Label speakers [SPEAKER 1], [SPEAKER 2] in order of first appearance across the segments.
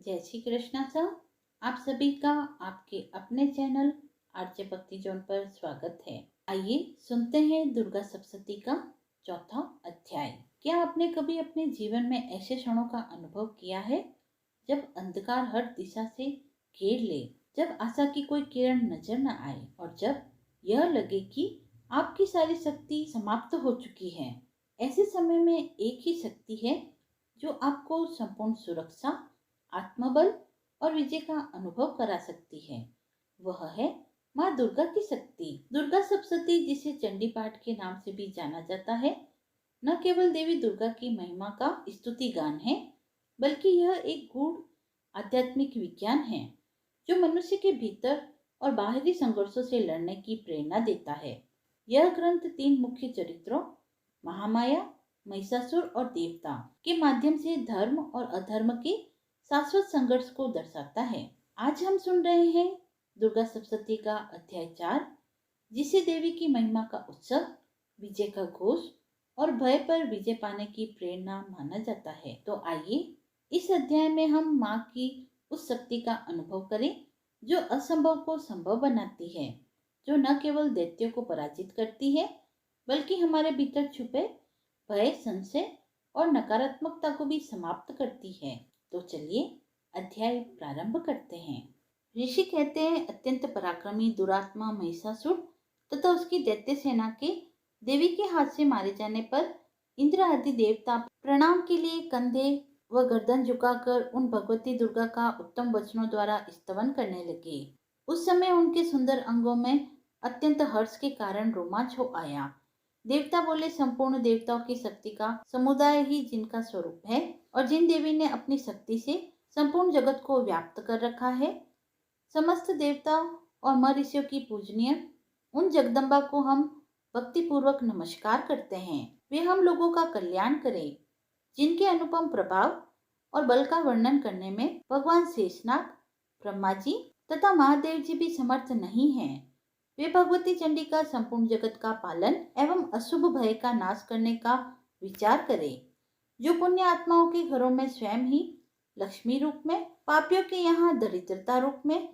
[SPEAKER 1] जय श्री कृष्णा सर। आप सभी का आपके अपने चैनल आरजे भक्ति जोन पर स्वागत है। आइए सुनते हैं दुर्गा सप्तशती का चौथा अध्याय। क्या आपने कभी अपने जीवन में ऐसे क्षणों का अनुभव किया है जब अंधकार हर दिशा से घेर ले, जब आशा की कोई किरण नजर न आए और जब यह लगे कि आपकी सारी शक्ति समाप्त हो चुकी है? ऐसे समय में एक ही शक्ति है जो आपको संपूर्ण सुरक्षा, आत्मबल और विजय का अनुभव करा सकती है। वह है माँ दुर्गा की शक्ति। दुर्गा सप्तशती, जिसे चंडी पाठ के नाम से भी जाना जाता है, न केवल देवी दुर्गा की महिमा का स्तुति गान है, बल्कि यह एक गूढ़ आध्यात्मिक विज्ञान है जो मनुष्य के भीतर और बाहरी संघर्षों से लड़ने की प्रेरणा देता है। यह ग्रंथ तीन मुख्य चरित्रों, महामाया, महिषासुर और देवता, के माध्यम से धर्म और अधर्म के शाश्वत संघर्ष को दर्शाता है। आज हम सुन रहे हैं दुर्गा सप्तशती का अध्याय 4, जिसे देवी की महिमा का उत्सव, विजय का घोष और भय पर विजय पाने की प्रेरणा माना जाता है। तो आइए इस अध्याय में हम माँ की उस शक्ति का अनुभव करें जो असंभव को संभव बनाती है, जो न केवल दैत्यों को पराजित करती है बल्कि हमारे भीतर छुपे भय, संशय और नकारात्मकता को भी समाप्त करती है। तो चलिए अध्याय प्रारंभ करते हैं। ऋषि कहते हैं, अत्यंत पराक्रमी दुरात्मा महिषासुर तथा उसकी दैत्य सेना के देवी के हाथ से मारे जाने पर इंद्र आदि देवता प्रणाम के लिए कंधे व गर्दन झुकाकर उन भगवती दुर्गा का उत्तम वचनों द्वारा स्तवन करने लगे। उस समय उनके सुंदर अंगों में अत्यंत हर्ष के कारण रोमांच हो आया। देवता बोले, संपूर्ण देवताओं की शक्ति का समुदाय ही जिनका स्वरूप है और जिन देवी ने अपनी शक्ति से संपूर्ण जगत को व्याप्त कर रखा है, समस्त देवताओं और महर्षियों की पूजनीय उन जगदम्बा को हम भक्ति पूर्वक नमस्कार करते हैं। वे हम लोगों का कल्याण करें, जिनके अनुपम प्रभाव और बल का वर्णन करने में भगवान शेषनाग, ब्रह्मा जी तथा महादेव जी भी समर्थ नहीं हैं। वे भगवती चंडी का संपूर्ण जगत का पालन एवं अशुभ भय का नाश करने का विचार करें, जो पुण्य आत्माओं के घरों में स्वयं ही लक्ष्मी रूप में, पापियों के यहाँ दरिद्रता रूप में,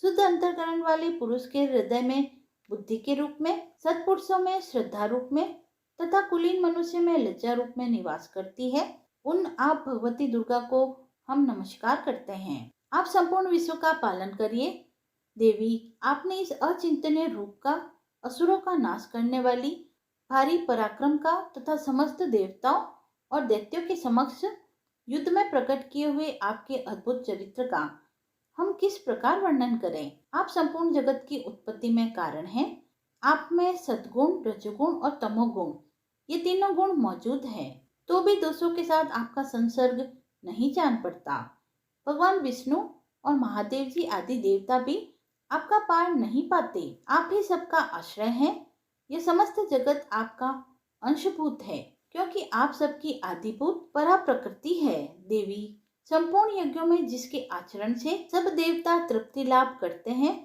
[SPEAKER 1] शुद्ध अंतःकरण वाले पुरुष के हृदय में बुद्धि के रूप में, सत्पुरुषों में श्रद्धा रूप में तथा कुलीन मनुष्य में लज्जा रूप में निवास करती है, उन आप भगवती दुर्गा को हम नमस्कार करते हैं। आप संपूर्ण विश्व का पालन करिए। देवी, आपने इस अचिंतनीय रूप का, असुरों का नाश करने वाली भारी पराक्रम का तथा समस्त देवताओं और दैत्यों के समक्ष युद्ध में प्रकट किए हुए आपके अद्भुत चरित्र का हम किस प्रकार वर्णन करें। आप संपूर्ण जगत की उत्पत्ति में कारण हैं। आप में सद्गुण, रजोगुण और तमोगुण, ये तीनों गुण मौजूद हैं, तो भी दोषों के साथ आपका संसर्ग नहीं जान पड़ता। भगवान विष्णु और महादेव जी आदि देवता भी आपका पार नहीं पाते। आप ही सबका आश्रय हैं। यह समस्त जगत आपका अंशभूत है, क्योंकि आप सबकी आदिभूत परा प्रकृति है। देवी, संपूर्ण यज्ञों में जिसके आचरण से सब देवता तृप्ति लाभ करते हैं,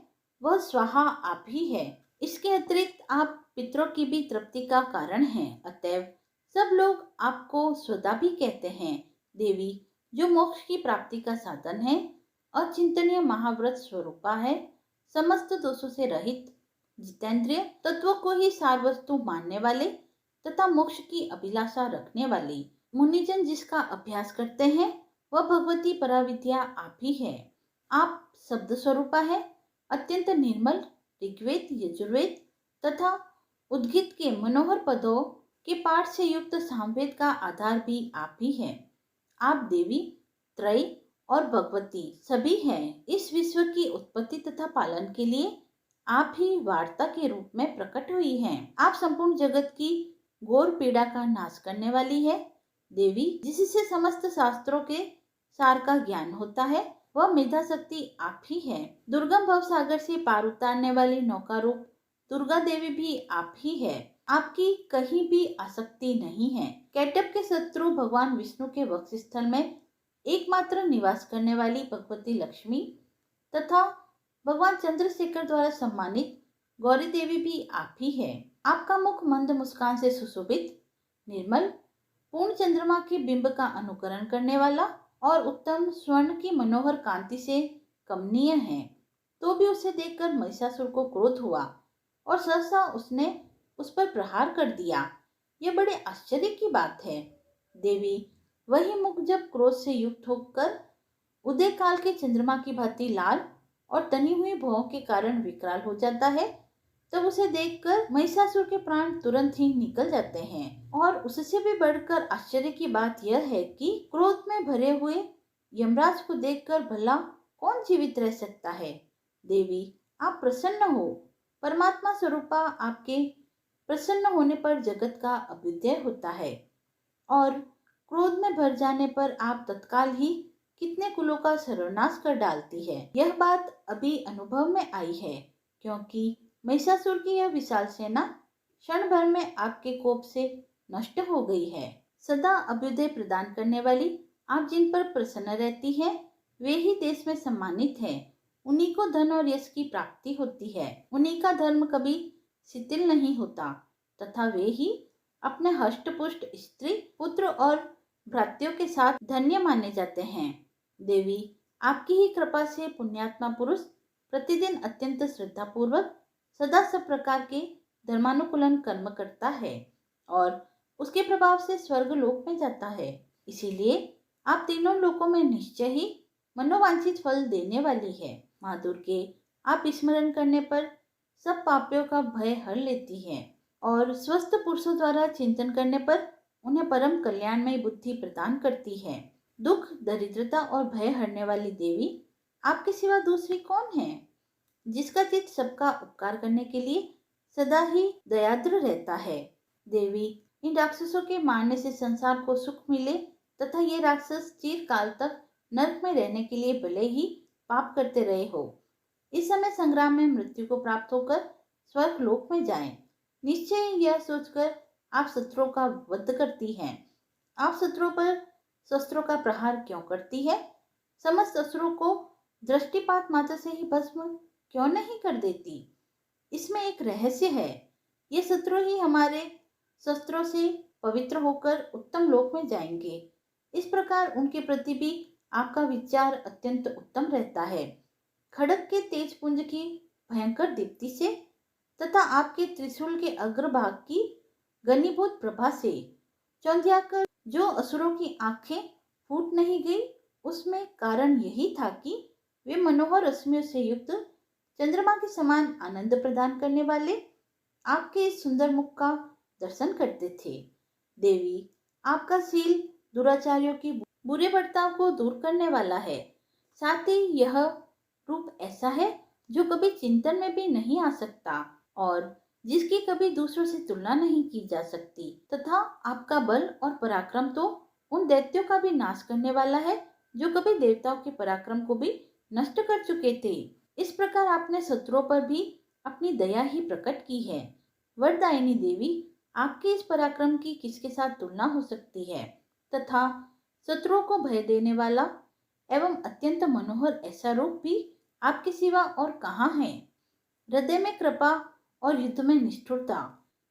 [SPEAKER 1] वह स्वाहा आप ही है। इसके अतिरिक्त आप पितरों की भी तृप्ति का कारण हैं। अतएव सब लोग आपको स्वदा भी कहते हैं। देवी, जो मोक्ष की प्राप्ति का साधन है, अचिंतनीय महाव्रत स्वरूपा है, समस्त दोषों से रहित, जितेंद्रिय, तत्व को ही सार वस्तु मानने वाले तथा मोक्ष की अभिलाषा रखने वाली मुनिजन जिसका अभ्यास करते हैं, वह भगवती पराविद्या आप ही है। आप शब्द स्वरूपा है, अत्यंत निर्मल ऋग्वेद, यजुर्वेद तथा उद्गीत के मनोहर पदों के पाठ से युक्त सामवेद का आधार भी आप ही है। आप देवी, त्रय और भगवती सभी हैं। इस विश्व की उत्पत्ति तथा पालन के लिए आप ही वार्ता के रूप में प्रकट हुई हैं। आप संपूर्ण जगत की घोर पीड़ा का नाश करने वाली है। देवी, जिससे समस्त शास्त्रों के सार का ज्ञान होता है, वह मेधा शक्ति आप ही है। दुर्गम भव सागर से पार उतारने वाली नौका रूप दुर्गा देवी भी आप ही है। आपकी कहीं भी आसक्ति नहीं है। कैटब के शत्रु भगवान विष्णु के वक्षस्थल में एकमात्र निवास करने वाली भगवती लक्ष्मी तथा भगवान चंद्रशेखर द्वारा सम्मानित गौरी देवी भी आप ही है। आपका मुख मंद मुस्कान से सुशोभित, निर्मल, पूर्ण चंद्रमा के बिंब का अनुकरण करने वाला और उत्तम स्वर्ण की मनोहर कांति से कमनीय है, तो भी उसे देखकर महिषासुर को क्रोध हुआ और सहसा उसने उस पर प्रहार कर दिया। यह बड़े आश्चर्य की बात है। देवी, वही मुख जब क्रोध से युक्त होकर उदय काल के चंद्रमा की भांति लाल और तनी हुई भौं के कारण विकराल हो जाता है, तब उसे देखकर महिषासुर के प्राण तुरंत ही निकल जाते हैं। और उससे भी बढ़कर आश्चर्य की बात यह है कि क्रोध में भरे हुए यमराज को देखकर भला कौन जीवित रह सकता है। देवी, आप प्रसन्न हो। परमात्मा स्वरूपा आपके प्रसन्न होने पर जगत का अभ्युदय होता है और क्रोध में भर जाने पर आप तत्काल ही कितने कुलों का सर्वनाश कर डालती है। यह बात अभी अनुभव में आई है, क्योंकि महिषासुर की यह विशाल सेना क्षण भर में आपके कोप से नष्ट हो गई है। सदा अभ्युदय प्रदान करने वाली आप जिन पर प्रसन्न रहती है, वे ही देश में सम्मानित है। उन्हीं को धन और यश की प्राप्ति होती है। उन्हीं का धर्म कभी शिथिल नहीं होता तथा वे ही अपने हष्ट पुष्ट स्त्री पुत्र और भ्रातृयों के साथ धन्य माने जाते हैं। देवी, आपकी ही कृपा से पुण्यात्मा पुरुष प्रतिदिन अत्यंत श्रद्धा पूर्वक सदा सब प्रकार के धर्मानुकूलन कर्म करता है और उसके प्रभाव से स्वर्ग लोक में जाता है। इसीलिए आप तीनों लोकों में निश्चय ही मनोवांछित फल देने वाली है। माँ दुर्गे, आप स्मरण करने पर सब पापियों का भय हर लेती है और स्वस्थ पुरुषों द्वारा चिंतन करने पर उन्हें परम कल्याणमय बुद्धि प्रदान करती है। दुख, दरिद्रता और भय हरने वाली देवी, आपके सिवा दूसरी कौन है जिसका चित्त सबका उपकार करने के लिए सदा ही दयाद्र रहता है। देवी, इन राक्षसों के मारने से संसार को सुख मिले तथा ये राक्षस चिरकाल तक नरक में रहने के लिए भले ही पाप करते रहे हो, इस समय संग्राम में मृत्यु को प्राप्त होकर स्वर्ग लोक में जाएं। निश्चय यह सोचकर आप शत्रुओं का वध करती हैं। आप शत्रुओं पर शस्त्रों का प्रहार क्यों करती है? समस्त असुरों को दृष्टिपात मात्र से ही भस्म क्यों नहीं कर देती? इसमें एक रहस्य है। ये शत्रु ही हमारे शस्त्रों से पवित्र होकर उत्तम लोक में जाएंगे। इस प्रकार उनके प्रति भी आपका विचार अत्यंत उत्तम रहता है। खड्ग के तेज पुंज की भयंकर दीप्ति से तथा आपके त्रिशूल के अग्रभाग की घनीभूत प्रभा से चौंधियाकर जो असुरों की आंखें फूट नहीं गई, उसमें कारण यही था कि वे मनोहर रश्मियों से युक्त चंद्रमा के समान आनंद प्रदान करने वाले आपके इस सुंदर मुख का दर्शन करते थे। देवी, आपका शील दुराचारियों की बुरे बर्ताव को दूर करने वाला है। साथ ही यह रूप ऐसा है जो कभी चिंतन में भी नहीं आ सकता और जिसकी कभी दूसरों से तुलना नहीं की जा सकती, तथा आपका बल और पराक्रम तो उन दैत्यों का भी नाश करने वाला है जो कभी देवताओं के पराक्रम को भी नष्ट कर चुके थे। इस प्रकार आपने शत्रुओं पर भी अपनी दया ही प्रकट की है। वरदायिनी देवी, आपके इस पराक्रम की किसके साथ तुलना हो सकती है तथा शत्रुओं को भय देने वाला एवं अत्यंत मनोहर ऐसा रूप भी आपके सिवा और कहाँ है? हृदय में कृपा और युद्ध में निष्ठुरता,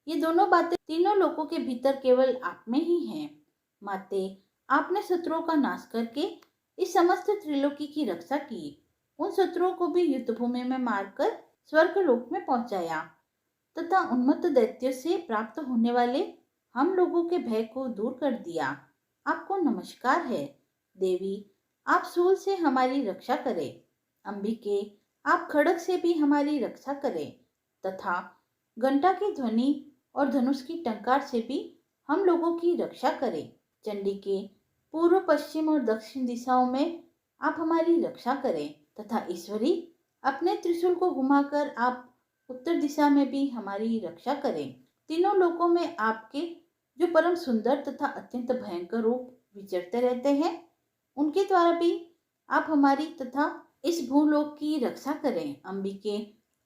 [SPEAKER 1] ये दोनों बातें तीनों लोकों के भीतर केवल आप में ही हैं। माते, आपने शत्रुओं का नाश करके इस समस्त त्रिलोकी की रक्षा की। उन शत्रुओं को भी युद्ध भूमि में मारकर स्वर्ग लोक में पहुंचाया तथा उन्मत्त दैत्यों से प्राप्त होने वाले हम लोगों के भय को दूर कर दिया। आपको नमस्कार है। देवी, आप शूल से हमारी रक्षा करें। अंबिके, आप खड्ग से भी हमारी रक्षा करें तथा घंटा की ध्वनि और धनुष की टंकार से भी हम लोगों की रक्षा करें। चंडिके, पूर्व, पश्चिम और दक्षिण दिशाओं में आप हमारी रक्षा करें तथा ईश्वरी, अपने त्रिशूल को घुमाकर आप उत्तर दिशा में भी हमारी रक्षा करें। तीनों लोकों में आपके जो परम सुंदर तथा अत्यंत भयंकर रूप विचरते रहते हैं, उनके द्वारा भी आप हमारी तथा इस भूलोक की रक्षा करें। अंबिके,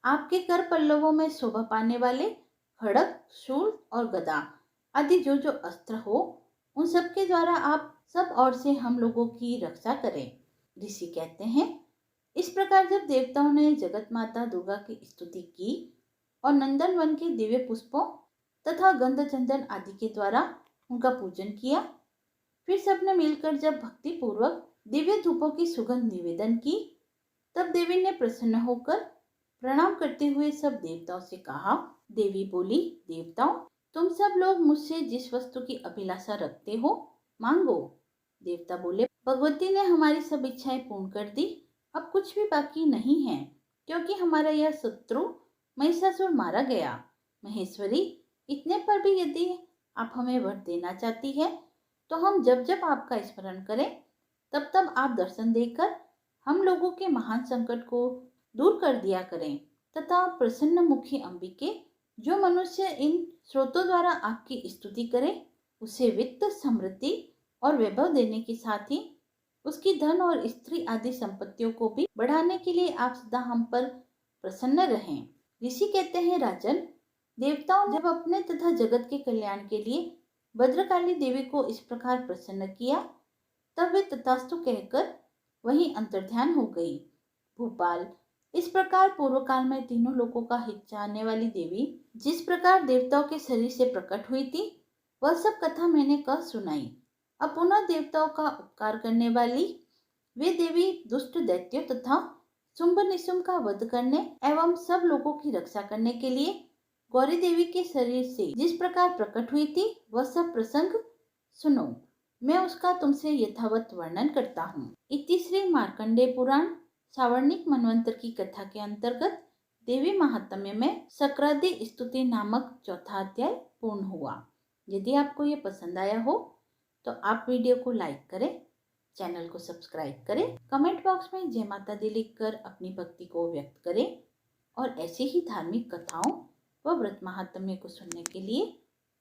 [SPEAKER 1] आपके कर पल्लवों में शोभा पाने वाले खड्ग, शूल और गदा आदि जो जो अस्त्र हो, उन सब के द्वारा आप सब ओर से हम लोगों की रक्षा करें। ऋषि कहते हैं, इस प्रकार जब देवताओं ने जगत माता दुर्गा की स्तुति की और नंदन वन के दिव्य पुष्पों तथा गंध चंदन आदि के द्वारा उनका पूजन किया, फिर सबने मिलकर जब भक्ति पूर्वक दिव्य धूपों की सुगंध निवेदन की। तब देवी ने प्रसन्न होकर प्रणाम करते हुए सब देवताओं से कहा। देवी बोली, देवताओं, तुम सब लोग मुझसे जिस वस्तु की अभिलाषा रखते हो मांगो। देवता बोले, भगवती ने हमारी सब इच्छाएं पूर्ण कर दी, अब कुछ भी बाकी नहीं है, क्योंकि हमारा यह शत्रु महिषासुर मारा गया। महेश्वरी, इतने पर भी यदि आप हमें वर देना चाहती है तो हम जब जब आपका स्मरण करें तब तब आप दर्शन देकर हम लोगों के महान संकट को दूर कर दिया करें, तथा प्रसन्न मुखी अंबिके, जो मनुष्य इन स्रोतों द्वारा आपकी स्तुति करे उसे वित्त, समृद्धि और वैभव देने के साथ ही उसकी धन और स्त्री आदि संपत्तियों को भी बढ़ाने के लिए आप सदा हम पर प्रसन्न रहें। ऋषि कहते हैं, राजन, देवताओं ने जब अपने तथा जगत के कल्याण के लिए भद्रकाली देवी को इस प्रकार प्रसन्न किया तब वे तथास्तु कहकर वहीं अंतर्ध्यान हो गई। भूपाल, इस प्रकार पूर्व काल में तीनों लोगों का हित चाहने वाली देवी जिस प्रकार देवताओं के शरीर से प्रकट हुई थी वह सब कथा मैंने कह सुनाई। अब पुनः देवताओं का उपकार करने वाली वे देवी दुष्ट दैत्यों तथा शुंभ निशुंभ का वध करने एवं सब लोगों की रक्षा करने के लिए गौरी देवी के शरीर से जिस प्रकार प्रकट हुई थी वह सब प्रसंग सुनो। मैं उसका तुमसे यथावत वर्णन करता हूँ। इति श्री मार्कंडेय पुराण सावर्णिक मनवंतर की कथा के अंतर्गत देवी महात्म्य में सक्रादि स्तुति नामक चौथा अध्याय पूर्ण हुआ। यदि आपको ये पसंद आया हो तो आप वीडियो को लाइक करें, चैनल को सब्सक्राइब करें, कमेंट बॉक्स में जय माता दी लिखकर अपनी भक्ति को व्यक्त करें और ऐसे ही धार्मिक कथाओं व व्रत महात्म्य को सुनने के लिए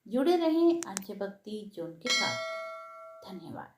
[SPEAKER 1] जुड़े रहें आर्य भक्ति जोन के साथ। धन्यवाद।